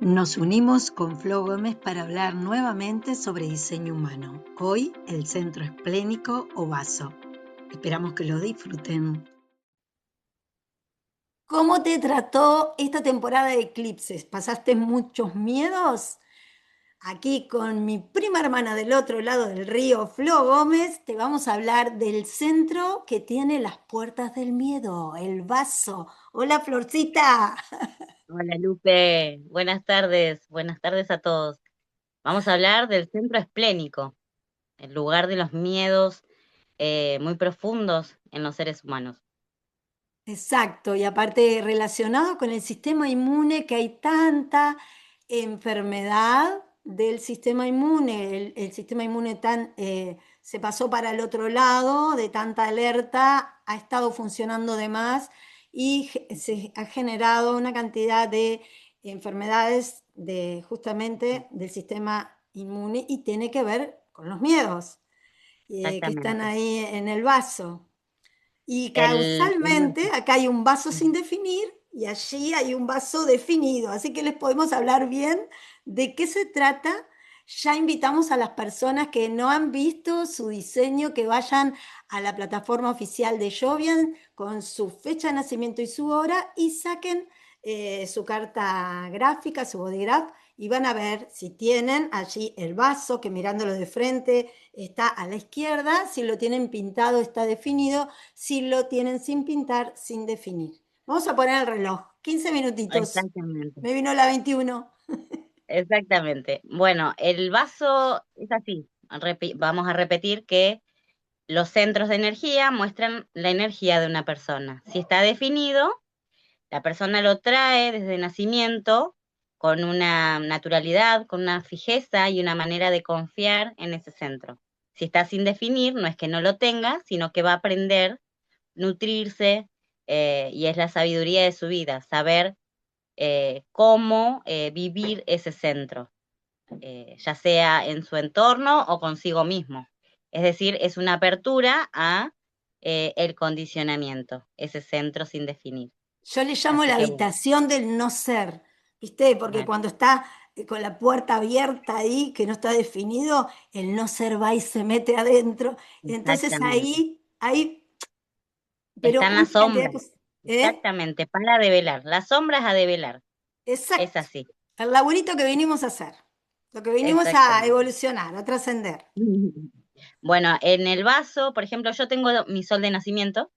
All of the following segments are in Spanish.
Nos unimos con Flo Gómez para hablar nuevamente sobre diseño humano. Hoy, el centro esplénico o vaso. Esperamos que lo disfruten. ¿Cómo te trató esta temporada de eclipses? ¿Pasaste muchos miedos? Aquí con mi prima hermana del otro lado del río, Flo Gómez, te vamos a hablar del centro que tiene las puertas del miedo, el vaso. Hola, Florcita. Hola Lupe, buenas tardes a todos. Vamos a hablar del centro esplénico, el lugar de los miedos muy profundos en los seres humanos. Exacto, y aparte relacionado con el sistema inmune, que hay tanta enfermedad del sistema inmune, el sistema inmune se pasó para el otro lado, de tanta alerta, ha estado funcionando de más y se ha generado una cantidad de enfermedades justamente del sistema inmune y tiene que ver con los miedos que están Exactamente. ahí en el vaso. Y El causalmente, vaso. acá hay un vaso sin definir y allí hay un vaso definido. Así que les podemos hablar bien de qué se trata. Ya invitamos a las personas que no han visto su diseño que vayan a la plataforma oficial de Jovian con su fecha de nacimiento y su hora y saquen su carta gráfica, su bodygraph, y van a ver si tienen allí el vaso, que mirándolo de frente está a la izquierda, si lo tienen pintado está definido, si lo tienen sin pintar, sin definir. Vamos a poner el reloj, 15 minutitos. Exactamente. Me vino la 21. Exactamente. Bueno, el vaso es así. Vamos a repetir que los centros de energía muestran la energía de una persona. Si está definido, la persona lo trae desde nacimiento con una naturalidad, con una fijeza y una manera de confiar en ese centro. Si está sin definir, no es que no lo tenga, sino que va a aprender, nutrirse, y es la sabiduría de su vida, saber cómo vivir ese centro, ya sea en su entorno o consigo mismo. Es decir, es una apertura a el condicionamiento, ese centro sin definir. Yo le llamo Así la que bueno, habitación del no ser, ¿viste? Porque claro, cuando está con la puerta abierta ahí, que no está definido, el no ser va y se mete adentro. Entonces exactamente. pero Están una las cantidad de sombras, cosas. ¿Eh? exactamente, para develar, las sombras a develar, es Exacto. así, El laburito que vinimos a hacer, lo que vinimos a exactamente. evolucionar, a trascender. Bueno, en el vaso, por ejemplo, yo tengo mi sol de nacimiento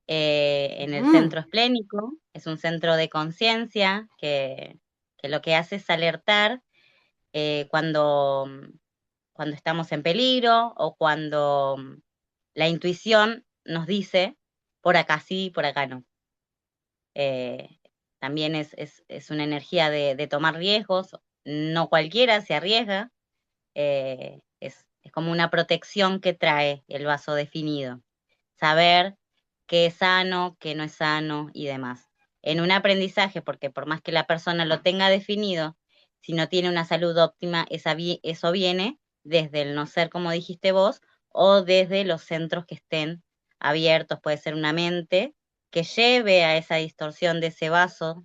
en el Mm. centro esplénico, es un centro de conciencia que lo que hace es alertar cuando, cuando estamos en peligro o cuando la intuición nos dice, por acá sí, por acá no. Eh, También es una energía de tomar riesgos, no cualquiera se arriesga, es como una protección que trae el vaso definido, saber qué es sano, qué no es sano y demás. En un aprendizaje, porque por más que la persona lo tenga definido, si no tiene una salud óptima, eso viene desde el no ser, como dijiste vos, o desde los centros que estén abiertos, puede ser una mente que lleve a esa distorsión de ese vaso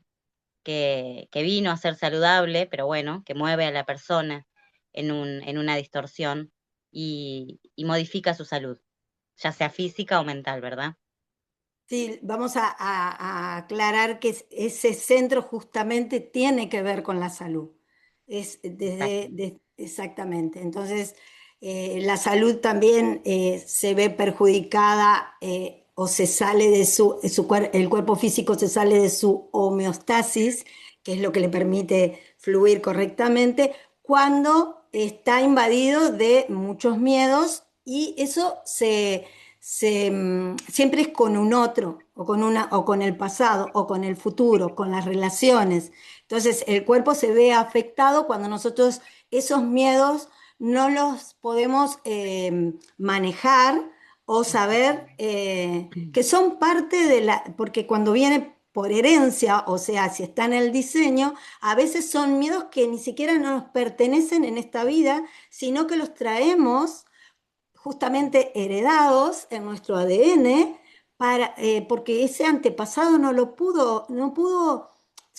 que vino a ser saludable, pero bueno, que mueve a la persona en una distorsión y modifica su salud, ya sea física o mental, ¿verdad? Sí, vamos a aclarar que ese centro justamente tiene que ver con la salud. Exacto. Exactamente. Entonces, la salud también se ve perjudicada o se sale de el cuerpo físico se sale de su homeostasis, que es lo que le permite fluir correctamente, cuando está invadido de muchos miedos y eso siempre es con un otro, o con el pasado, o con el futuro, con las relaciones. Entonces, el cuerpo se ve afectado cuando nosotros esos miedos no los podemos manejar o saber que son parte de porque cuando viene por herencia, o sea, si está en el diseño, a veces son miedos que ni siquiera nos pertenecen en esta vida, sino que los traemos justamente heredados en nuestro ADN porque ese antepasado no pudo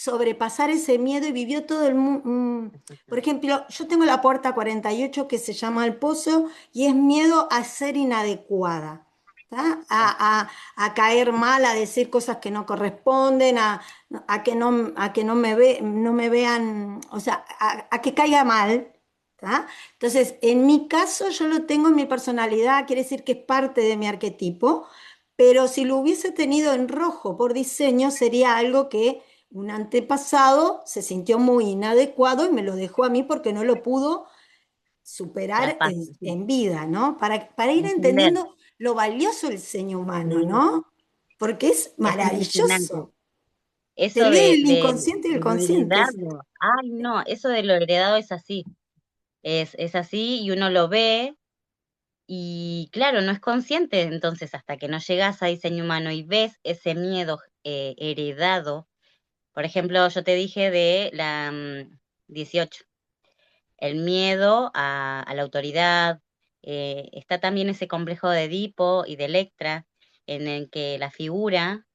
sobrepasar ese miedo y vivió todo el mundo. Por ejemplo, yo tengo la puerta 48 que se llama el pozo y es miedo a ser inadecuada, ¿tá? A caer mal, a decir cosas que no corresponden, a que no me vean, o sea, a que caiga mal. ¿Tá? Entonces, en mi caso, yo lo tengo en mi personalidad, quiere decir que es parte de mi arquetipo, pero si lo hubiese tenido en rojo por diseño, sería algo que un antepasado se sintió muy inadecuado y me lo dejó a mí porque no lo pudo superar Traspasa, sí. en vida, ¿no? Para ir Entender. entendiendo lo valioso del diseño humano, Sí, ¿no? Porque es es impresionante. maravilloso. Te Eso lee el inconsciente y el de lo consciente. heredado. Ay, no, eso de lo heredado es así. Es así y uno lo ve y claro, no es consciente. Entonces, hasta que no llegas a diseño humano y ves ese miedo heredado, por ejemplo, yo te dije de la 18, el miedo a la autoridad, está también ese complejo de Edipo y de Electra, en el que la figura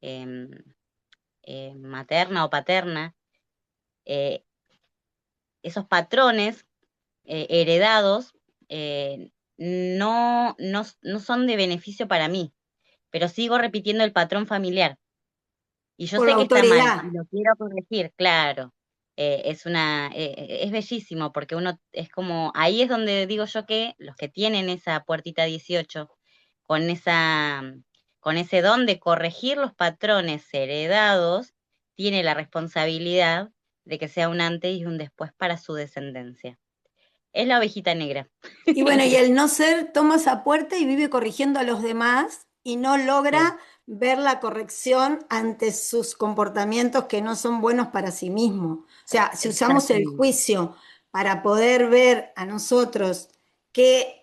materna o paterna, eh, esos patrones heredados no son de beneficio para mí, pero sigo repitiendo el patrón familiar. Y yo Por la sé que está mal y autoridad. lo quiero corregir, claro. Es bellísimo porque uno es como, ahí es donde digo yo que los que tienen esa puertita 18 con con ese don de corregir los patrones heredados, tiene la responsabilidad de que sea un antes y un después para su descendencia. Es la ovejita negra. Y bueno, y el no ser toma esa puerta y vive corrigiendo a los demás y no Sí, logra ver la corrección ante sus comportamientos que no son buenos para sí mismo. O sea, si usamos el exactamente. juicio para poder ver a nosotros qué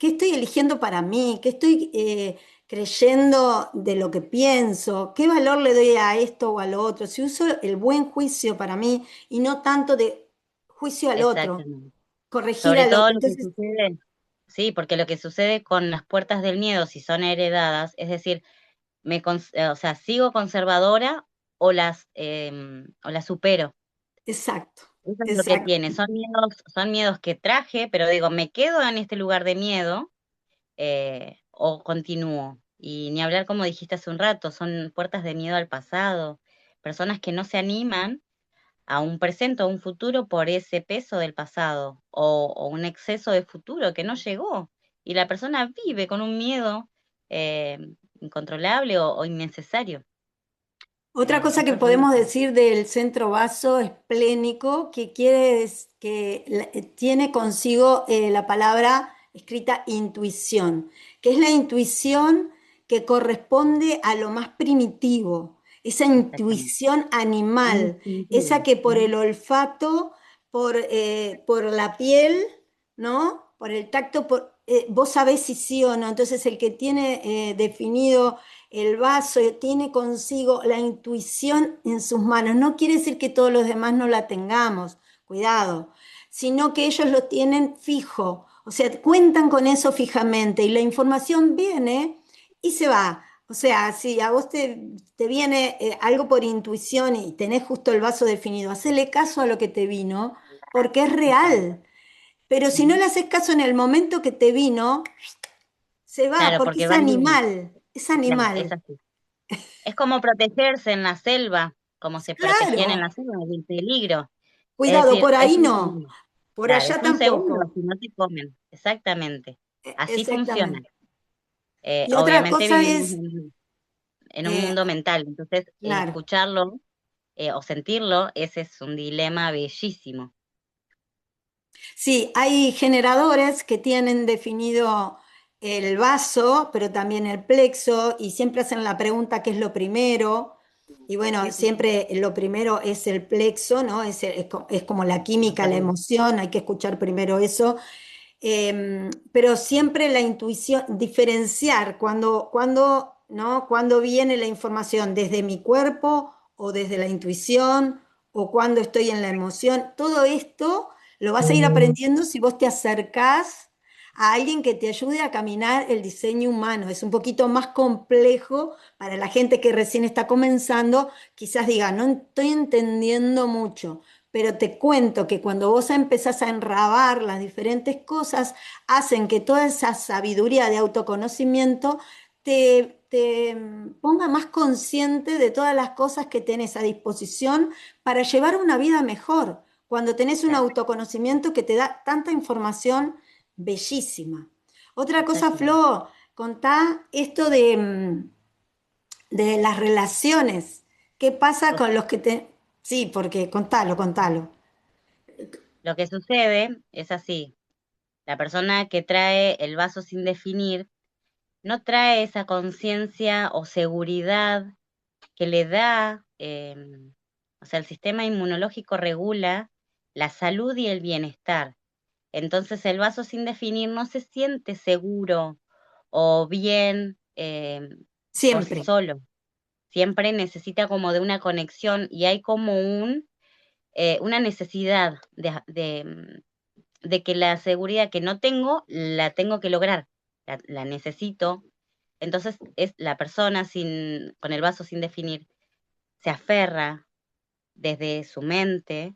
estoy eligiendo para mí, qué estoy creyendo de lo que pienso, qué valor le doy a esto o a lo otro, si uso el buen juicio para mí y no tanto de juicio al otro, Exactamente. corregir Sobre al todo otro. lo que Entonces, sucede, sí, porque lo que sucede con las puertas del miedo, si son heredadas, es decir, o sea, sigo conservadora o las supero. exacto, Eso es lo que exacto. tiene. Son miedos que traje, pero digo, me quedo en este lugar de miedo o continúo. Y ni hablar como dijiste hace un rato, son puertas de miedo al pasado, personas que no se animan a un presente o un futuro por ese peso del pasado o un exceso de futuro que no llegó. Y la persona vive con un miedo eh, incontrolable o innecesario. Otra cosa Es que terrible. podemos decir del centro vaso esplénico, que tiene consigo la palabra escrita intuición, que es la intuición que corresponde a lo más primitivo, esa Exactamente. intuición animal, esa Instintivo. que por Ujú. el olfato, por la piel, ¿no? Por el tacto, vos sabés si sí o no. Entonces el que tiene definido el vaso tiene consigo la intuición en sus manos. No quiere decir que todos los demás no la tengamos, cuidado, sino que ellos lo tienen fijo, o sea, cuentan con eso fijamente y la información viene y se va. O sea, si a vos te viene algo por intuición y tenés justo el vaso definido, hacele caso a lo que te vino, porque es Exacto. real. Pero si no Ujú. le haces caso en el momento que te vino, se va, Claro, porque porque va al límite. es Claro, es animal. así. Es como protegerse en la selva, como se protegían en la Claro, selva del peligro. Es cuidado, decir, por es ahí un no, segundo. por Claro, es allá un segundo tampoco. si no te comen. Exactamente. Así funciona. Exactamente. Y otra Obviamente cosa vivimos es, en un eh, mundo mental, entonces claro, escucharlo o sentirlo, ese es un dilema bellísimo. sí, hay generadores que tienen definido el vaso, pero también el plexo, y siempre hacen la pregunta qué es lo primero. Y bueno, Sí, sí, sí, siempre lo primero es el plexo, ¿no? Es como la química, la totalmente. emoción, hay que escuchar primero eso. Pero siempre la intuición, diferenciar ¿no? Cuando viene la información desde mi cuerpo o desde la intuición o cuando estoy en la emoción. Todo esto lo vas a ir aprendiendo si vos te acercás a alguien que te ayude a caminar el diseño humano. Es un poquito más complejo para la gente que recién está comenzando, quizás diga, no estoy entendiendo mucho, pero te cuento que cuando vos empezás a enrabar las diferentes cosas, hacen que toda esa sabiduría de autoconocimiento te ponga más consciente de todas las cosas que tenés a disposición para llevar una vida mejor. Cuando tenés un Claro, autoconocimiento que te da tanta información bellísima. Otra cosa, exactamente. Flo, contá esto de las relaciones. ¿Qué pasa Pues, con los que te... Sí, porque contalo, contalo. lo que sucede es así, la persona que trae el vaso sin definir no trae esa conciencia o seguridad que le da, o sea, el sistema inmunológico regula la salud y el bienestar. Entonces el vaso sin definir no se siente seguro o bien por sí Siempre. solo. Siempre necesita como de una conexión y hay como una necesidad de que la seguridad que no tengo, la tengo que lograr, la necesito. Entonces es la persona con el vaso sin definir, se aferra desde su mente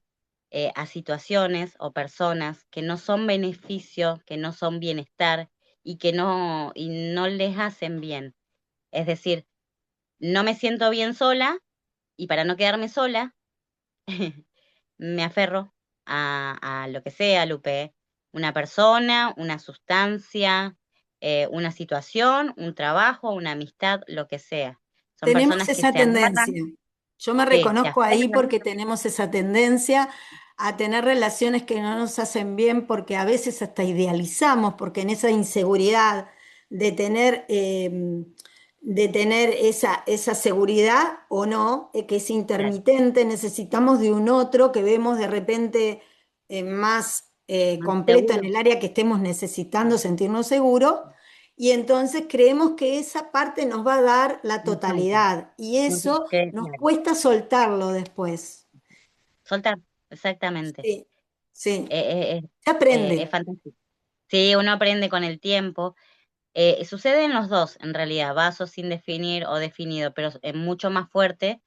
a situaciones o personas que no son beneficio, que no son bienestar y no les hacen bien. Es decir, no me siento bien sola y para no quedarme sola, me aferro a lo que sea, Lupe, una persona, una sustancia, una situación, un trabajo, una amistad, lo que sea. Son Tenemos personas que esa se agarran, tendencia. Yo me sí, se reconozco ahí aferran, porque tenemos esa tendencia a tener relaciones que no nos hacen bien porque a veces hasta idealizamos, porque en esa inseguridad de tener esa seguridad o no, que es claro, intermitente, necesitamos de un otro que vemos de repente más más completo en seguro. el área que estemos necesitando sentirnos seguros. Y entonces creemos que esa parte nos va a dar la Nos falta, totalidad y eso nos claro, cuesta soltarlo después. soltar, exactamente. Sí, sí, Eh, eh, eh, se es aprende. fantástico. Sí, uno aprende con el tiempo. Sucede en los dos, en realidad, vasos sin definir o definido, pero es mucho más fuerte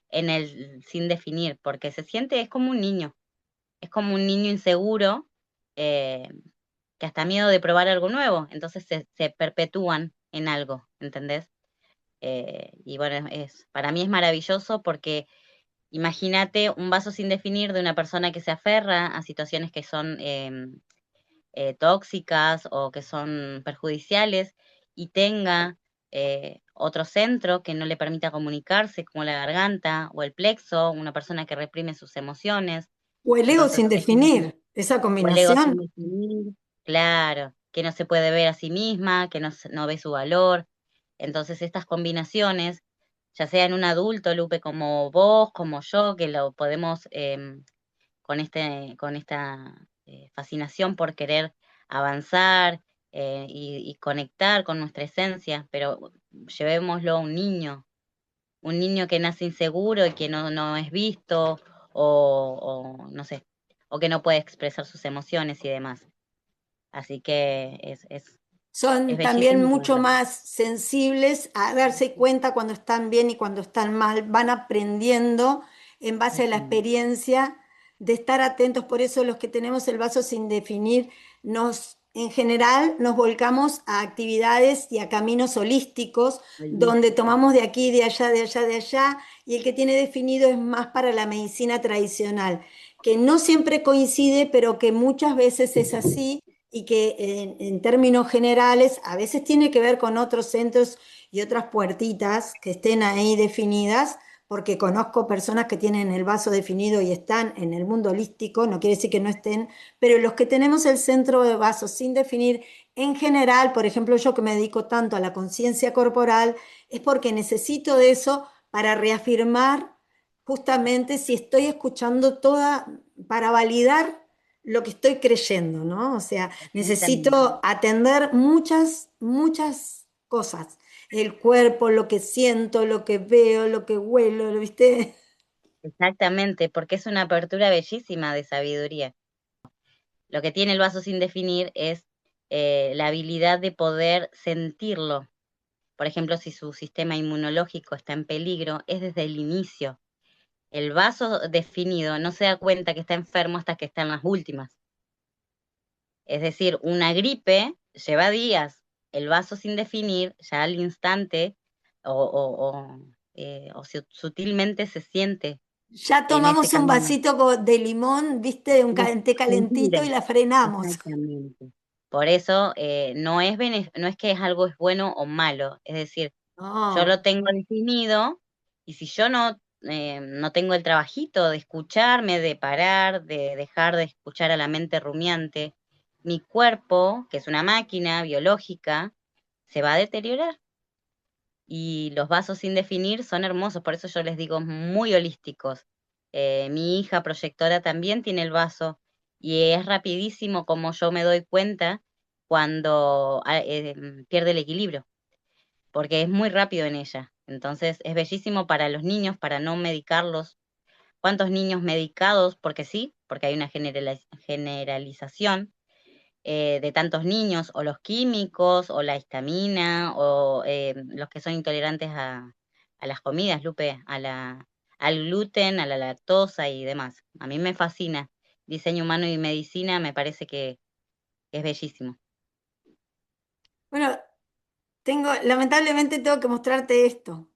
en el sin definir, porque se siente, es como un niño inseguro, eh, que hasta miedo de probar algo nuevo, entonces se perpetúan en algo, ¿entendés? Y bueno, para mí es maravilloso porque imagínate un vaso sin definir de una persona que se aferra a situaciones que son tóxicas o que son perjudiciales y tenga otro centro que no le permita comunicarse, como la garganta o el plexo, una persona que reprime sus emociones. O el ego Entonces, sin definir, esa o el ego sin combinación. definir, claro, que no se puede ver a sí misma, que no ve su valor. Entonces, estas combinaciones, ya sea en un adulto, Lupe, como vos, como yo, que lo podemos con esta fascinación por querer avanzar y conectar con nuestra esencia, pero llevémoslo a un niño que nace inseguro y que no es visto o no sé, o que no puede expresar sus emociones y demás. Así que es Son también bellísimo mucho poder verlo. más sensibles a darse cuenta cuando están bien y cuando están mal. Van aprendiendo en base a la experiencia de estar atentos. Por eso los que tenemos el vaso sin definir, en general, nos volcamos a actividades y a caminos holísticos donde Holístico. tomamos de aquí, de allá, de allá, de allá. Y el que tiene definido es más para la medicina tradicional, que no siempre coincide, pero que muchas veces es así y que en términos generales a veces tiene que ver con otros centros y otras puertitas que estén ahí definidas, porque conozco personas que tienen el vaso definido y están en el mundo holístico, no quiere decir que no estén, pero los que tenemos el centro de vaso sin definir, en general, por ejemplo, yo que me dedico tanto a la conciencia corporal, es porque necesito de eso para reafirmar justamente si estoy escuchando toda, para validar lo que estoy creyendo, ¿no? O sea, Exactamente. necesito atender muchas, muchas cosas. El cuerpo, lo que siento, lo que veo, lo que huelo, ¿viste? Exactamente, porque es una apertura bellísima de sabiduría. Lo que tiene el vaso sin definir es la habilidad de poder sentirlo. Por ejemplo, si su sistema inmunológico está en peligro, es desde el inicio. El vaso definido no se da cuenta que está enfermo hasta que está en las últimas. Es decir, una gripe lleva días. El vaso sin definir, ya al instante o sutilmente se siente Ya en ese tomamos un camino. vasito de limón, viste, de un té calentito y Sentir, la frenamos. exactamente. Por eso no es que es algo es bueno o malo, es decir, yo No, lo tengo definido y si yo no tengo el trabajito de escucharme, de parar, de dejar de escuchar a la mente rumiante, mi cuerpo, que es una máquina biológica, se va a deteriorar. Y los vasos sin definir son hermosos, por eso yo les digo muy holísticos. Mi hija proyectora también tiene el vaso y es rapidísimo como yo me doy cuenta cuando pierde el equilibrio, porque es muy rápido en ella. Entonces es bellísimo para los niños, para no medicarlos. ¿Cuántos niños medicados? Porque sí, porque hay una generalización de tantos niños, o los químicos, o la histamina, o los que son intolerantes a las comidas, Lupe, al gluten, a la lactosa y demás. A mí me fascina. Diseño humano y medicina me parece que es bellísimo. bueno, lamentablemente tengo que mostrarte esto,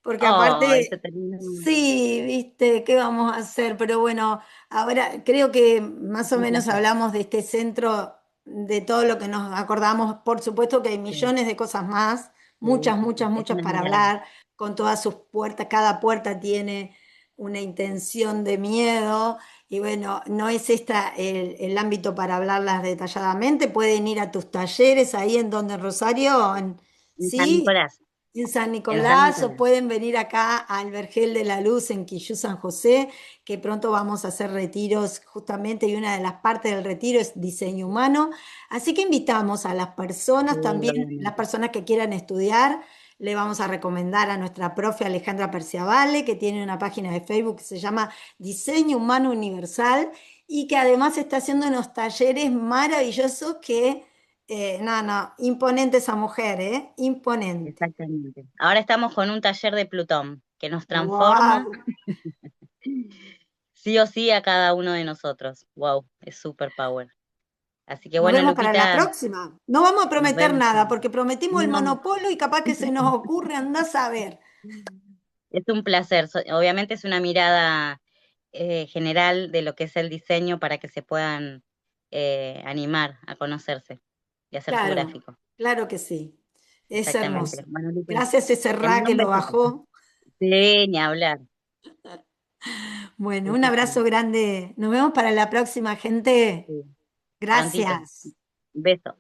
porque Oh, se aparte, terminó. sí, viste, ¿qué vamos a hacer? Pero bueno, ahora creo que más o Un menos placer. hablamos de este centro, de todo lo que nos acordamos. Por supuesto que hay Sí, millones de cosas más, sí, muchas, sí, muchas, sí. Es muchas una para mirada. hablar, con todas sus puertas, cada puerta tiene una intención de miedo. Y bueno, no es esta el ámbito para hablarlas detalladamente. Pueden ir a tus talleres ahí en donde en Rosario, En San ¿sí? Nicolás. En San En San Nicolás, o Nicolás. pueden venir acá al Vergel de la Luz en Quillú, San José, que pronto vamos a hacer retiros justamente, y una de las partes del retiro es diseño humano. Así que invitamos a las Sí, personas también, las obviamente. personas que quieran estudiar. Le vamos a recomendar a nuestra profe Alejandra Perciavale, que tiene una página de Facebook que se llama Diseño Humano Universal, y que además está haciendo unos talleres maravillosos que, no, no, imponente esa mujer, ¿eh? Imponente. Exactamente. Ahora estamos con un taller de Plutón que nos transforma Wow. sí o sí a cada uno de nosotros. Wow, es super power. Así que Nos bueno, vemos para la Lupita, próxima. No vamos a nos prometer vemos nada, pronto. porque prometimos el No, monopolio y capaz que se nos ocurre, andás a ver. es un placer. Obviamente es una mirada general de lo que es el diseño para que se puedan animar a conocerse y hacer su Claro, gráfico. claro que sí. Es Exactamente. hermoso. Bueno, Lupe, Gracias a ese te Ra mando que un lo besito. bajó. Sí, ni hablar. Bueno, un Sí, sí, abrazo grande. Nos vemos para la próxima, gente. sí. Prontito. Gracias. Beso.